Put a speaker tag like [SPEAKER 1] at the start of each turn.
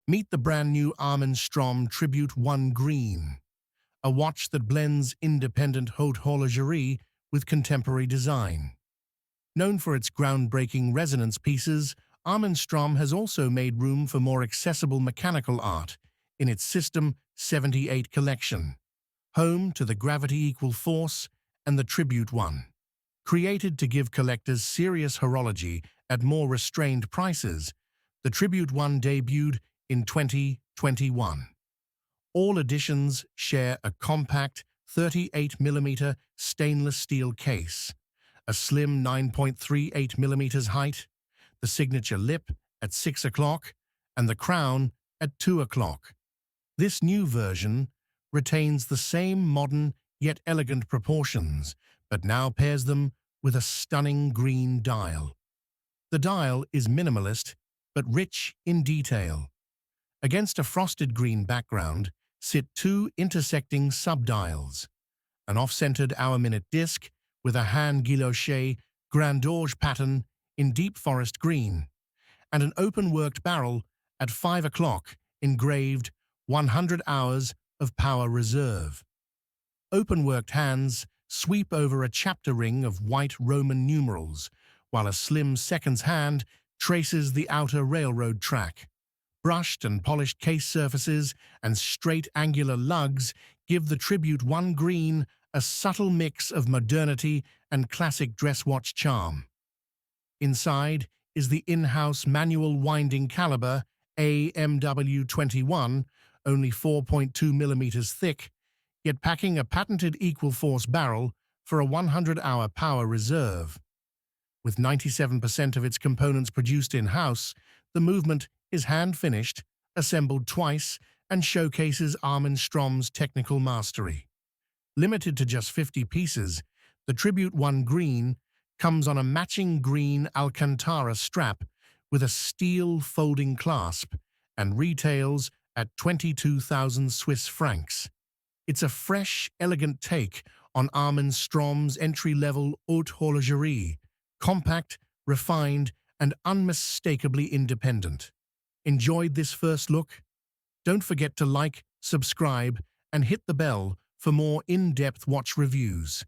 [SPEAKER 1] Meet the brand new Armin Strom Tribute 1 Green, a watch that blends independent haute horlogerie with contemporary design. Known for its groundbreaking resonance pieces, Armin Strom has also made room for more accessible mechanical art in its System 78 collection, home to the Gravity Equal Force and the Tribute 1. Created to give collectors serious horology at more restrained prices, the Tribute 1 debuted in 2021. All editions share a compact 38mm stainless steel case, a slim 9.38mm height, the signature lip at 6 o'clock, and the crown at 2 o'clock. This new version retains the same modern yet elegant proportions, but now pairs them with a stunning green dial. The dial is minimalist, but rich in detail. Against a frosted green background sit two intersecting subdials, an off-centered hour-minute disc with a hand-guilloché Grand Orge pattern in deep forest green, and an open-worked barrel at 5 o'clock engraved 100 hours of power reserve. Open-worked hands sweep over a chapter ring of white Roman numerals, while a slim seconds hand traces the outer railroad track. Brushed and polished case surfaces and straight angular lugs give the Tribute 1 Green a subtle mix of modernity and classic dress watch charm. Inside is the in-house manual winding caliber AMW21, only 4.2mm thick, yet packing a patented equal force barrel for a 100-hour power reserve. With 97% of its components produced in-house, the movement is hand-finished, assembled twice, and showcases Armin Strom's technical mastery. Limited to just 50 pieces, the Tribute 1 Green comes on a matching green Alcantara strap with a steel folding clasp and retails at 22,000 Swiss francs. It's a fresh, elegant take on Armin Strom's entry-level haute horlogerie, compact, refined, and unmistakably independent. Enjoyed this first look? Don't forget to like, subscribe, and hit the bell for more in-depth watch reviews.